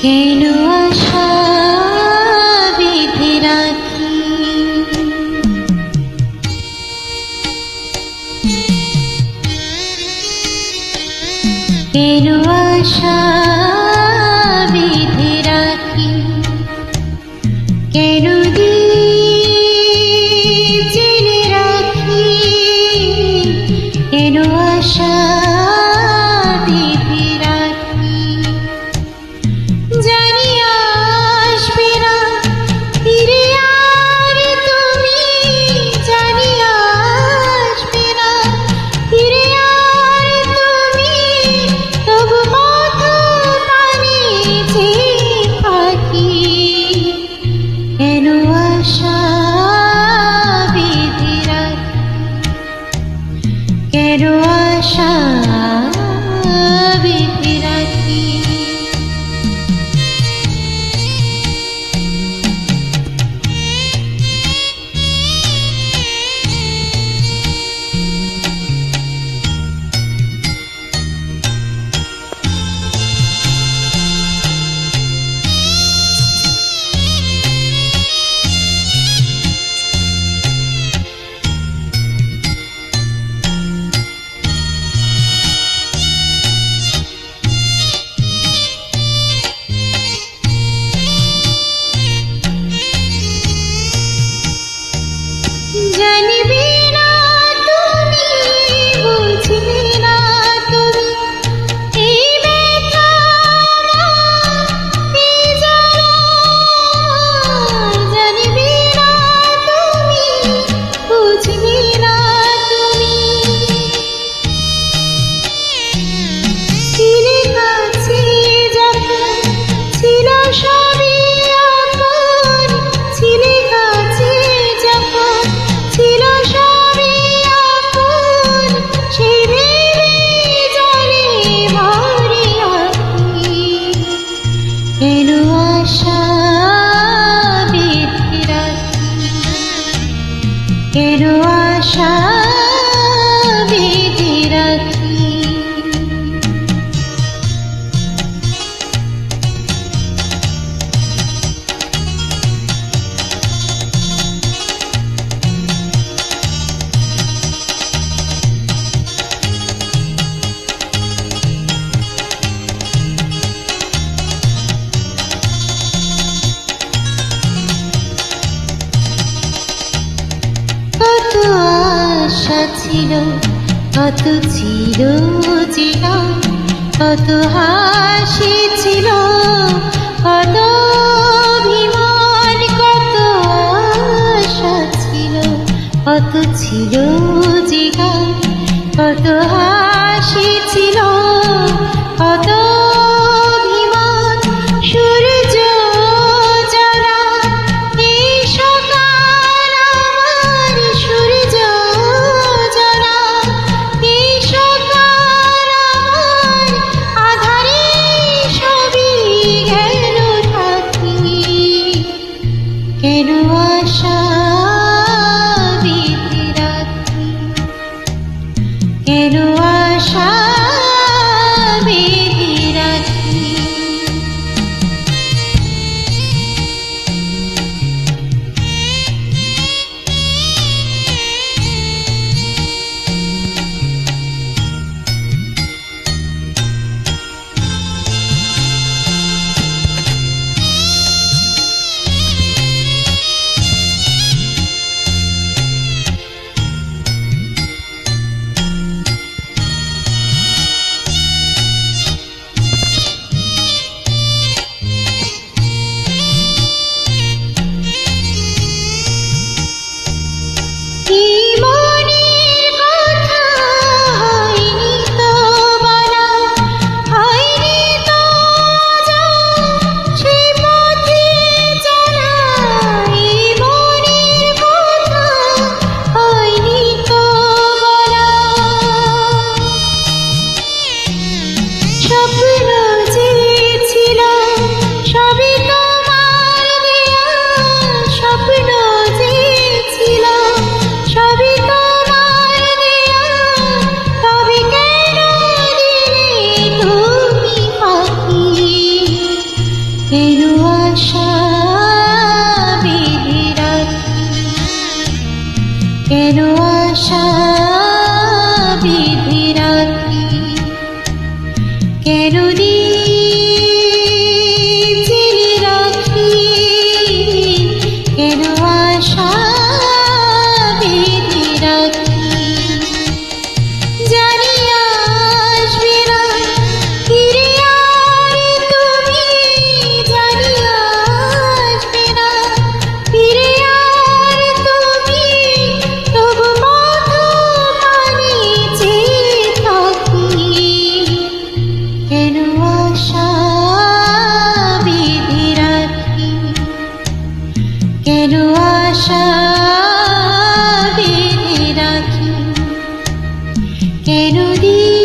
কেন আশা বেঁধে রাখি, কেন আশা বেঁধে রাখি, কেন দীপ জেলে রাখি, কেন আশা বেঁধে রাখি। জানি আসবে না ফিরে আর তুমি, জানি আসবে না ফিরে আর তুমি, তবু পথ পানে চেয়ে থাকি। কেন আশা বেঁধে রাখি, কেন আশা বেঁধে রাখি। জানিবে না তুমি, বুঝবে না তুমি, এই ব্যথা আমার, এই জ্বালা। জানিবে না তুমি, বুঝবে না তুমি, ছিলে কাছে যখন ছিল সবই আপন, ছিলে কাছে যখন ছিল সবই আপন, সেই ভেবে জলে ভরে আঁকি। কেন আশা বেঁধে রাখি, কেন আশা বেঁধে রাখি। কত আশা ছিল, কত ছিল চেনা, কত হাসি ছিল, কত অভিমান, কত আশা ছিল, কত ছিল চেনা, কত হাসি ছিল, কত অভিমান। সূর্য যারা এই সকাল আমার, সূর্য যারা এই সকাল আমার, আধারে সবই গেল ঢাকি। কেন আশা বেঁধে রাখি, কেন আশা বেঁধে রাখি। কেন দিন